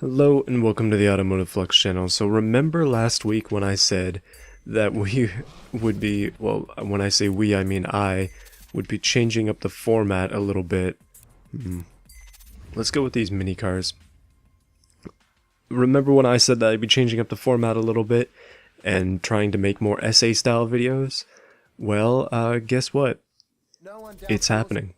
Hello and welcome to the Automotive Flux channel. So remember last week when I said that we would be, well, when I say we, I mean I, would be changing up the format a little bit. Let's go with these mini cars. Remember when I said that I'd be changing up the format a little bit and trying to make more essay style videos? Well, guess what? It's happening.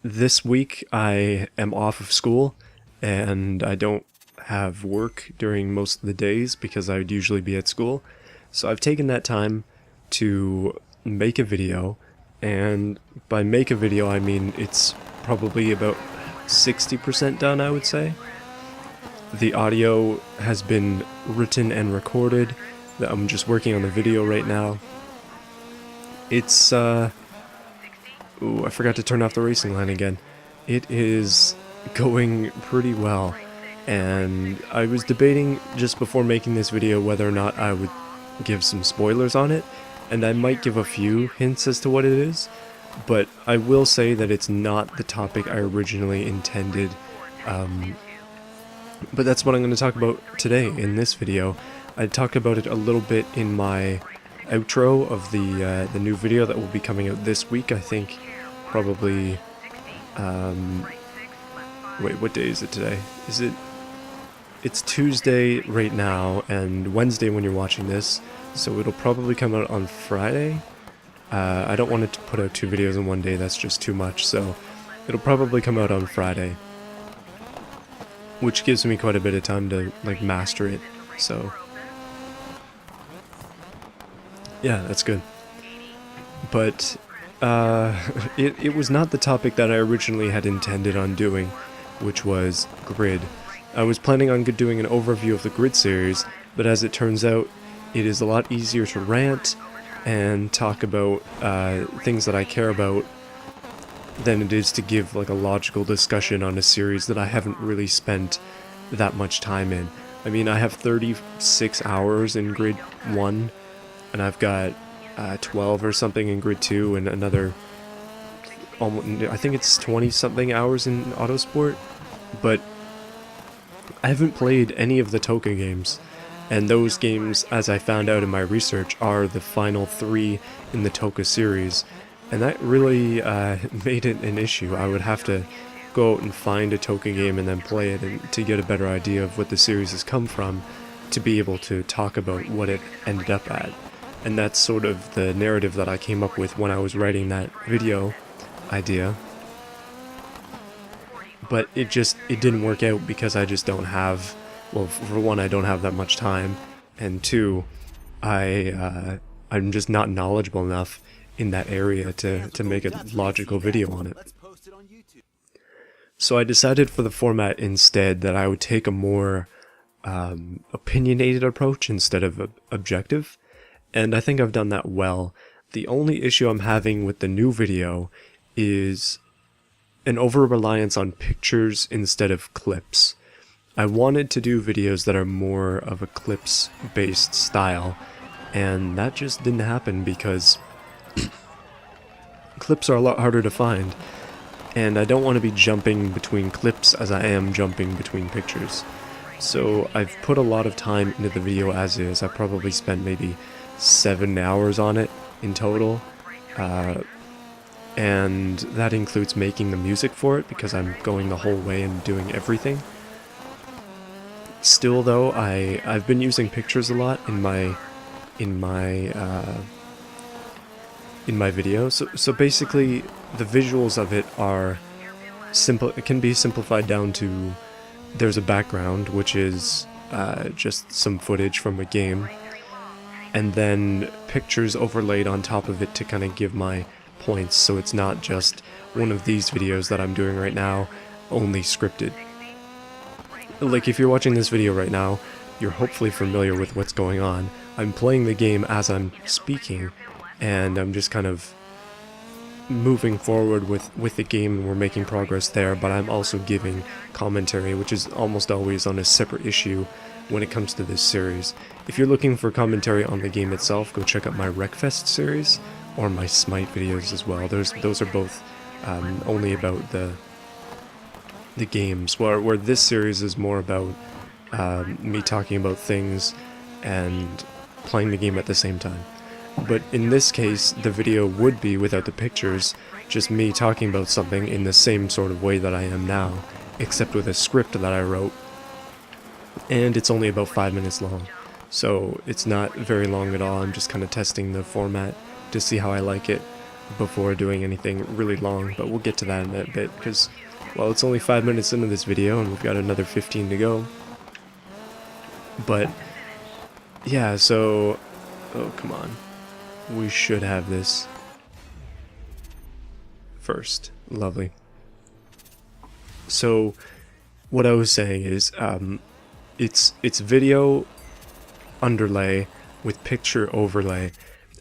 This week I am off of school and I don't have work during most of the days because I would usually be at school. So I've taken that time to make a video, and by make a video I mean it's probably about 60% done, I would say. The audio has been written and recorded. I'm just working on the video right now. It's ooh, I forgot to turn off the racing line again. It is going pretty well, and I was debating just before making this video whether or not I would give some spoilers on it, and I might give a few hints as to what it is, but I will say that it's not the topic I originally intended, but that's what I'm going to talk about today in this video. I talked about it a little bit in my outro of the new video that will be coming out this week, I think, probably, wait, what day is it today? It's Tuesday right now, and Wednesday when you're watching this, so it'll probably come out on Friday. I don't want it to put out 2 videos in one day, that's just too much, so it'll probably come out on Friday, which gives me quite a bit of time to, like, master it, so yeah, that's good. But it was not the topic that I originally had intended on doing, which was grid. I was planning on doing an overview of the grid series, but as it turns out, it is a lot easier to rant and talk about things that I care about than it is to give like a logical discussion on a series that I haven't really spent that much time in. I mean, I have 36 hours in grid 1, and I've got 12 or something in grid 2, and another, I think it's 20 something hours in Autosport, but I haven't played any of the Toka games, and those games, as I found out in my research, are the final 3 in the Toka series, and that really made it an issue. I would have to go out and find a Toka game and then play it, and to get a better idea of what the series has come from, to be able to talk about what it ended up at. And that's sort of the narrative that I came up with when I was writing that video idea. But it didn't work out because I just don't have, well, for one, I don't have that much time, and 2, I'm just not knowledgeable enough in that area to make a logical video on it. So I decided for the format instead that I would take a more opinionated approach instead of objective. And I think I've done that well. The only issue I'm having with the new video is an over-reliance on pictures instead of clips. I wanted to do videos that are more of a clips-based style, and that just didn't happen because clips are a lot harder to find, and I don't want to be jumping between clips as I am jumping between pictures. So I've put a lot of time into the video as is. I probably spent maybe 7 hours on it in total, and that includes making the music for it because I'm going the whole way and doing everything. Still though, I've been using pictures a lot in my video. So basically the visuals of it are simple. It can be simplified down to, there's a background which is just some footage from a game, and then pictures overlaid on top of it to kind of give my points, so it's not just one of these videos that I'm doing right now, only scripted. Like, if you're watching this video right now, you're hopefully familiar with what's going on. I'm playing the game as I'm speaking, and I'm just kind of moving forward with the game, and we're making progress there, but I'm also giving commentary, which is almost always on a separate issue when it comes to this series. If you're looking for commentary on the game itself, go check out my Wreckfest series, or my Smite videos as well. Those are both only about the the games, where this series is more about me talking about things and playing the game at the same time. But in this case, the video would be without the pictures, just me talking about something in the same sort of way that I am now, except with a script that I wrote. And it's only about 5 minutes long, so it's not very long at all. I'm just kind of testing the format to see how I like it before doing anything really long, but we'll get to that in a bit, because, well, it's only 5 minutes into this video, and we've got another 15 to go. But, yeah, so... oh, come on. We should have this first. Lovely. So, what I was saying is, it's video underlay with picture overlay,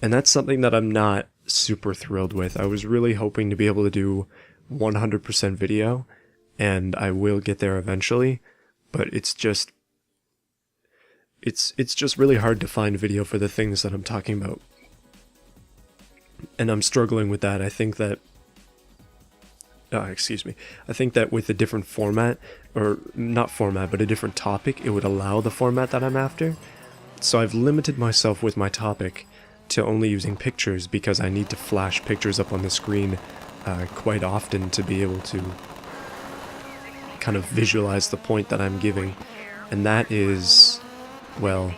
and that's something that I'm not super thrilled with. I was really hoping to be able to do 100% video, and I will get there eventually, but it's just really hard to find video for the things that I'm talking about. And I'm struggling with that. I think that I think that with a different format, or not format, but a different topic, it would allow the format that I'm after. So I've limited myself with my topic to only using pictures, because I need to flash pictures up on the screen quite often to be able to kind of visualize the point that I'm giving. And that is, well,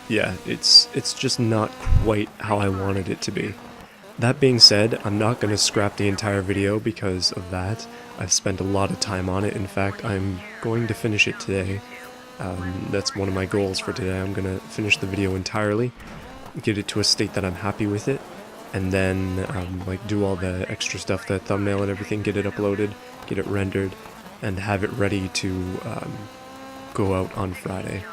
yeah, it's just not quite how I wanted it to be. That being said, I'm not going to scrap the entire video because of that. I've spent a lot of time on it. In fact, I'm going to finish it today. That's one of my goals for today. I'm going to finish the video entirely, get it to a state that I'm happy with it, and then like do all the extra stuff, the thumbnail and everything, get it uploaded, get it rendered, and have it ready to go out on Friday.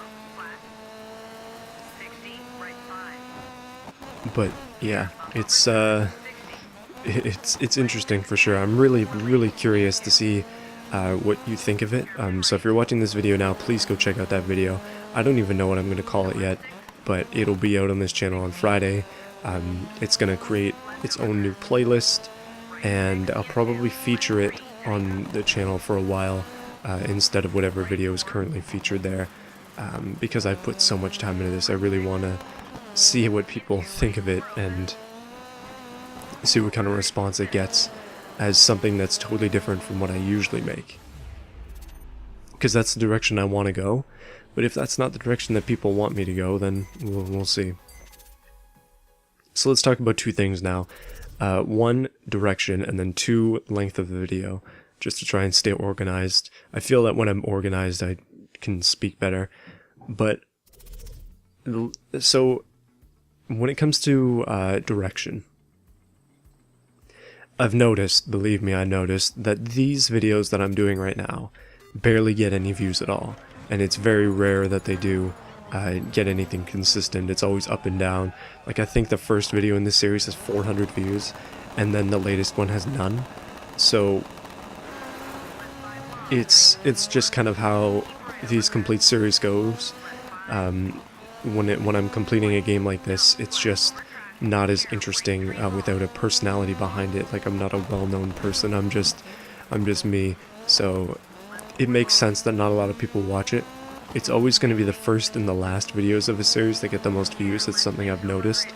But yeah, it's interesting for sure. I'm really curious to see what you think of it. So if you're watching this video now, please go check out that video. I don't even know what I'm going to call it yet, but it'll be out on this channel on Friday. It's going to create its own new playlist, and I'll probably feature it on the channel for a while instead of whatever video is currently featured there, because I've put so much time into this. I really want to see what people think of it and see what kind of response it gets as something that's totally different from what I usually make. Because that's the direction I want to go, but if that's not the direction that people want me to go, then we'll see. So let's talk about two things now. One, direction, and then two, length of the video, just to try and stay organized. I feel that when I'm organized I can speak better. But, so, when it comes to direction, I've noticed, believe me, I noticed that these videos that I'm doing right now barely get any views at all, and it's very rare that they do get anything consistent. It's always up and down. Like, I think the first video in this series has 400 views, and then the latest one has none. So it's just kind of how these complete series goes. When I'm completing a game like this, it's just not as interesting without a personality behind it. Like, I'm not a well-known person. I'm just me. So it makes sense that not a lot of people watch it. It's always going to be the first and the last videos of a series that get the most views. It's something I've noticed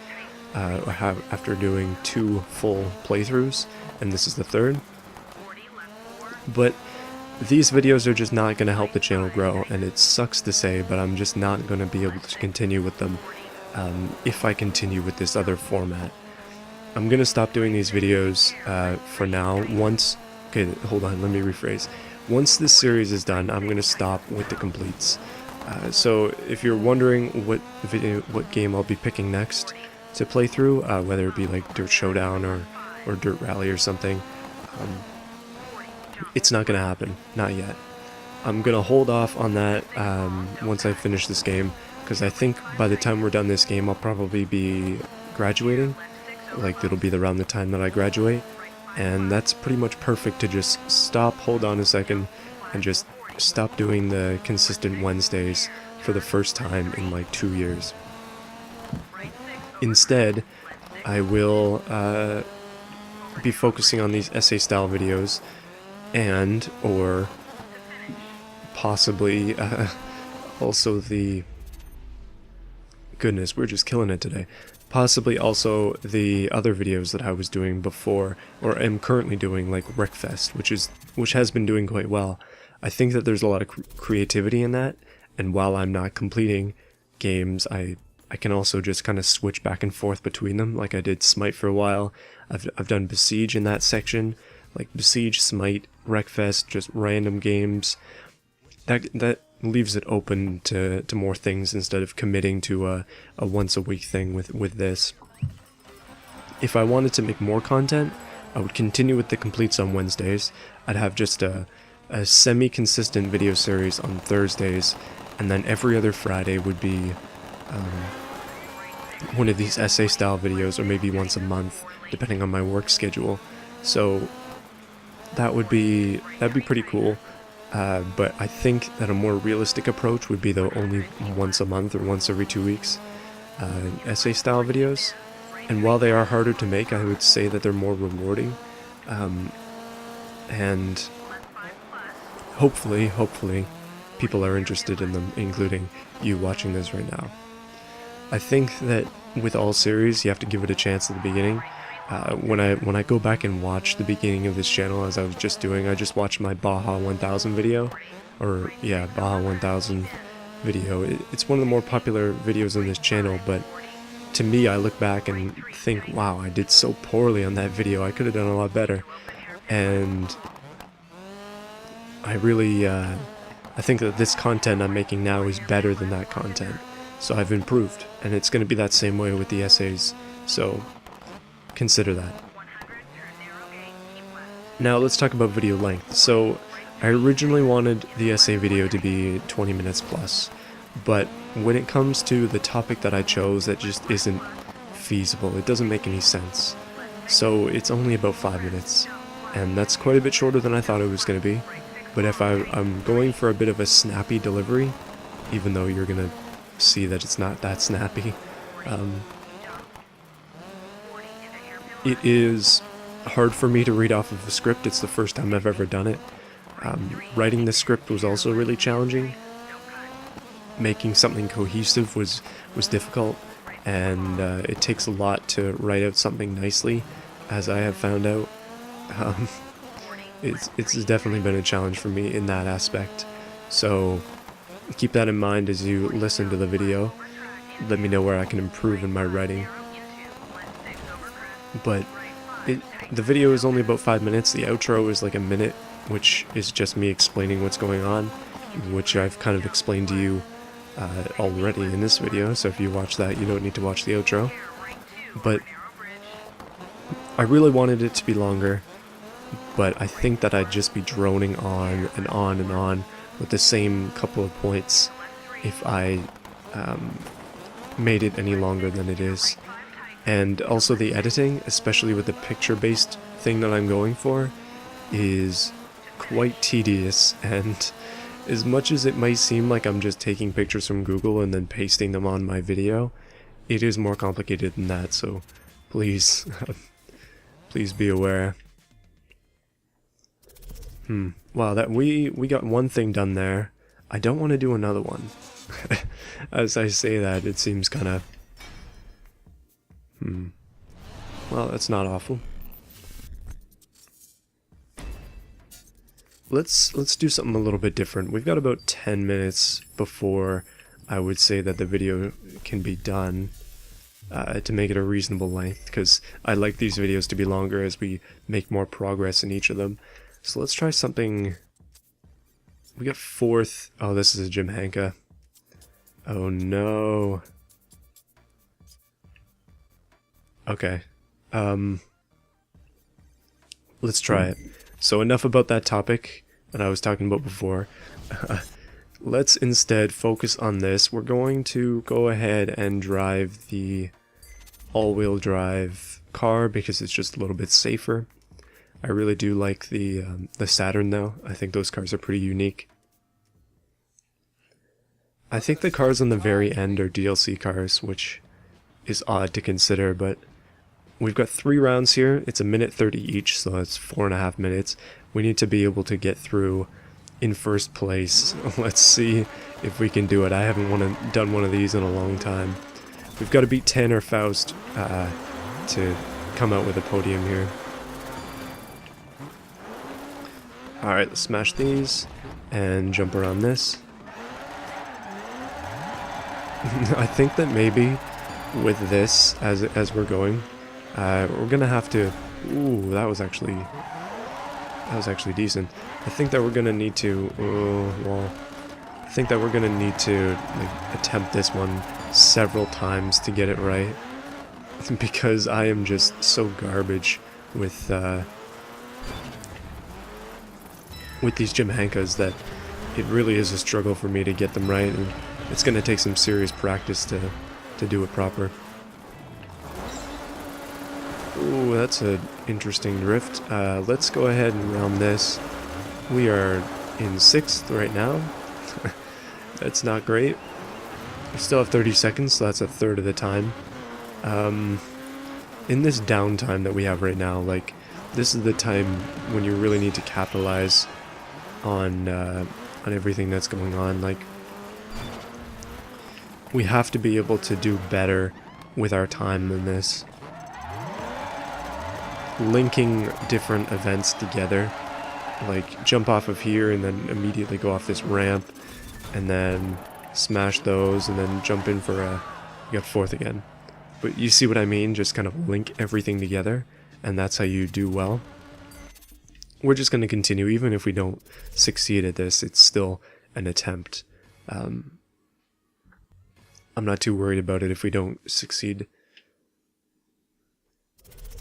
after doing 2 full playthroughs, and this is the 3rd. But these videos are just not going to help the channel grow, and it sucks to say, but I'm just not going to be able to continue with them if I continue with this other format. I'm going to stop doing these videos for now. Okay, hold on, let me rephrase. Once this series is done, I'm going to stop with the completes. So if you're wondering what game I'll be picking next to play through, whether it be like Dirt Showdown or Dirt Rally or something, it's not going to happen. Not yet. I'm going to hold off on that once I finish this game, because I think by the time we're done this game, I'll probably be graduating. Like, it'll be around the time that I graduate, and that's pretty much perfect to just stop, hold on a second, and just stop doing the consistent Wednesdays for the first time in like 2 years. Instead, I will be focusing on these essay-style videos, and or possibly also the goodness, we're just killing it today. Possibly also the other videos that I was doing before, or am currently doing, like Wreckfest, which has been doing quite well. I think that there's a lot of creativity in that, and while I'm not completing games, I can also just kind of switch back and forth between them, like I did Smite for a while. I've done Besiege in that section, like Besiege, Smite, Wreckfest, just random games. That leaves it open to more things instead of committing to a once a week thing with this. If I wanted to make more content, I would continue with the completes on Wednesdays. I'd have just a semi-consistent video series on Thursdays, and then every other Friday would be one of these essay style videos, or maybe once a month, depending on my work schedule. So that'd be pretty cool. But I think that a more realistic approach would be the only once a month or once every 2 weeks essay style videos. And while they are harder to make, I would say that they're more rewarding. And hopefully people are interested in them, including you watching this right now. I think that with all series, you have to give it a chance at the beginning. When I go back and watch the beginning of this channel, as I was just doing, I just watched my Baja 1000 video, or yeah, Baja 1000 video. It's one of the more popular videos on this channel, but to me, I look back and think, wow, I did so poorly on that video. I could have done a lot better, and I really, I think that this content I'm making now is better than that content. So I've improved, and it's going to be that same way with the essays. So consider that. Now let's talk about video length. So I originally wanted the essay video to be 20 minutes plus, but when it comes to the topic that I chose, that just isn't feasible. It doesn't make any sense. So it's only about 5 minutes, and that's quite a bit shorter than I thought it was going to be. But if I'm going for a bit of a snappy delivery, even though you're going to see that it's not that snappy, it is hard for me to read off of a script. It's the first time I've ever done it. Writing the script was also really challenging. Making something cohesive was difficult, and it takes a lot to write out something nicely, as I have found out. It's definitely been a challenge for me in that aspect. So keep that in mind as you listen to the video. Let me know where I can improve in my writing. But the video is only about 5 minutes. The outro is like a minute, which is just me explaining what's going on, which I've kind of explained to you already in this video. So if you watch that, you don't need to watch the outro. But I really wanted it to be longer, but I think that I'd just be droning on and on and on with the same couple of points if I made it any longer than it is. And also the editing, especially with the picture-based thing that I'm going for, is quite tedious, and as much as it might seem like I'm just taking pictures from Google and then pasting them on my video, it is more complicated than that, so please, please be aware. Wow, that we got one thing done there. I don't want to do another one. As I say that, it seems kind of... Well, that's not awful. Let's do something a little bit different. We've got about 10 minutes before I would say that the video can be done, to make it a reasonable length, because I like these videos to be longer as we make more progress in each of them. So let's try something. We got fourth. Oh, this is a Jim Hanka. Oh no. Okay. Let's try it. So enough about that topic that I was talking about before. Let's instead focus on this. We're going to go ahead and drive the all-wheel drive car because it's just a little bit safer. I really do like the Saturn though. I think those cars are pretty unique. I think the cars on the very end are DLC cars, which is odd to consider, but we've got 3 rounds here. It's 1:30 each, so that's 4.5 minutes. We need to be able to get through in first place. Let's see if we can do it. I haven't done one of these in a long time. We've got to beat Tanner Faust to come out with a podium here. Alright, let's smash these and jump around this. I think that maybe with this, as we're going, we're gonna have to... Ooh, that was actually decent. I think that we're gonna need to... well, I think that we're gonna need to like attempt this one several times to get it right, because I am just so garbage with these Jimhankas that it really is a struggle for me to get them right, and it's gonna take some serious practice to do it proper. Ooh, that's an interesting drift. Let's go ahead and round this. We are in 6th right now. That's not great. We still have 30 seconds, so that's a third of the time. In this downtime that we have right now, like, this is the time when you really need to capitalize on everything that's going on. Like, we have to be able to do better with our time than this. Linking different events together, like jump off of here and then immediately go off this ramp, and then smash those, and then jump in for a... You got 4th again. But you see what I mean? Just kind of link everything together, and that's how you do well. We're just going to continue, even if we don't succeed at this, it's still an attempt. I'm not too worried about it if we don't succeed,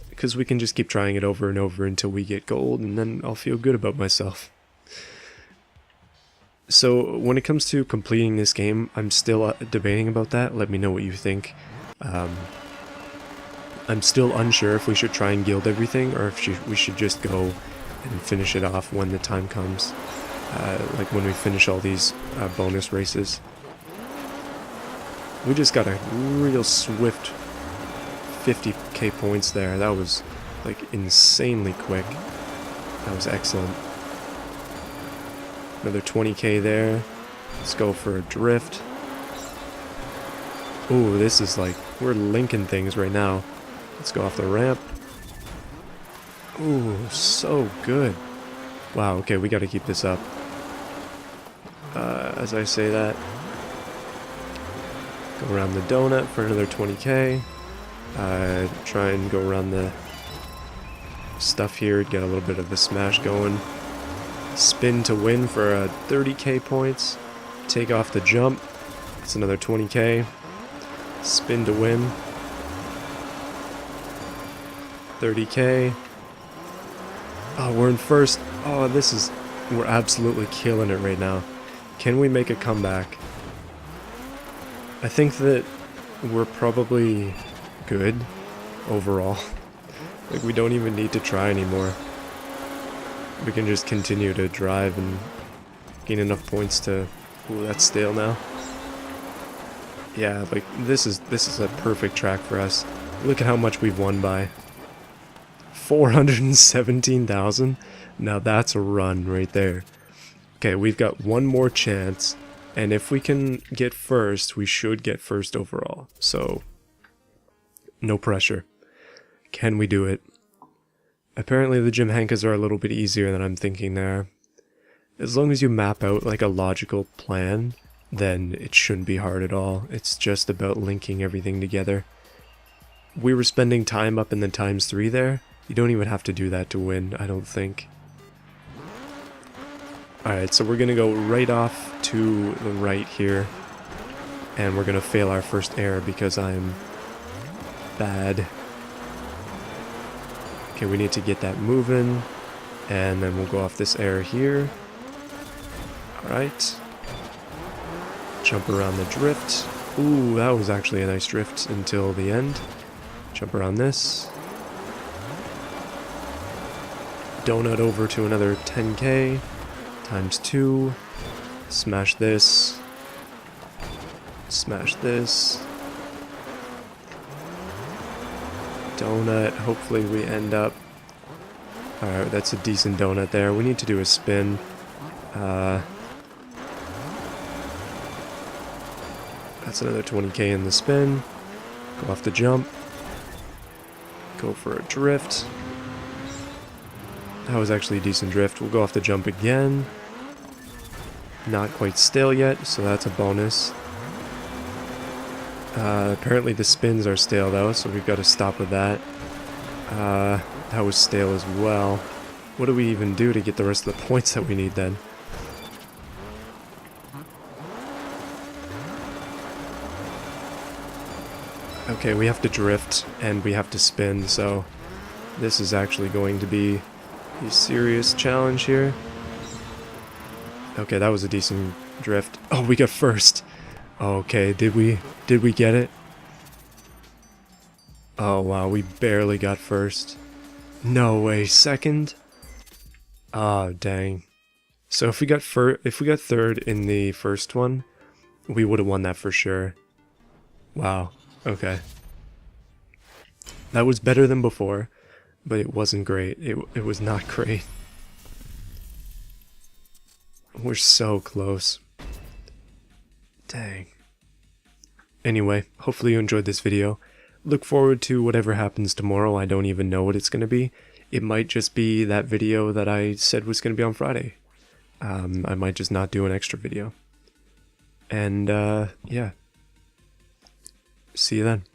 because we can just keep trying it over and over until we get gold, and then I'll feel good about myself. So when it comes to completing this game, I'm still debating about that. Let me know what you think. I'm still unsure if we should try and guild everything, or if we should just go and finish it off when the time comes, like when we finish all these bonus races. We just got a real swift 50k points there. That was like insanely quick. That was excellent. Another 20k there. Let's go for a drift. Ooh, this is like, we're linking things right now. Let's go off the ramp. Ooh, so good. Wow, okay, we gotta keep this up. As I say that, go around the donut for another 20k. Try and go around the stuff here, get a little bit of the smash going. Spin to win for 30k points. Take off the jump. It's another 20k. Spin to win. 30k. Oh, we're in 1st. Oh, we're absolutely killing it right now. Can we make a comeback? I think that we're probably good overall. Like, we don't even need to try anymore. We can just continue to drive and gain enough points to... Ooh, that's stale now. Yeah, like, this is a perfect track for us. Look at how much we've won by. 417,000? Now that's a run right there. Okay, we've got one more chance, and if we can get 1st, we should get 1st overall. So, no pressure. Can we do it? Apparently the Jimhankas are a little bit easier than I'm thinking there. As long as you map out like a logical plan, then it shouldn't be hard at all. It's just about linking everything together. We were spending time up in the ×3 there. You don't even have to do that to win, I don't think. Alright, so we're gonna go right off to the right here. And we're gonna fail our first air because I'm bad. Okay, we need to get that moving. And then we'll go off this air here. Alright. Jump around the drift. Ooh, that was actually a nice drift until the end. Jump around this. Donut over to another 10k. ×2. Smash this. Smash this. Donut. Hopefully we end up Alright, that's a decent donut there. We need to do a spin. That's another 20k in the spin. Go off the jump. Go for a drift. That was actually a decent drift. We'll go off the jump again. Not quite stale yet, so that's a bonus. Apparently the spins are stale though, so we've got to stop with that. That was stale as well. What do we even do to get the rest of the points that we need then? Okay, we have to drift and we have to spin, so this is actually going to be a serious challenge here. Okay, that was a decent drift. Oh, we got first. Okay, did we get it? Oh wow, we barely got first. No way, second? Ah, dang. So if we got third in the first one, we would have won that for sure. Wow. Okay. That was better than before, but it wasn't great. It was not great. We're so close. Dang. Anyway, hopefully you enjoyed this video. Look forward to whatever happens tomorrow. I don't even know what it's going to be. It might just be that video that I said was going to be on Friday. I might just not do an extra video. And, yeah. See you then.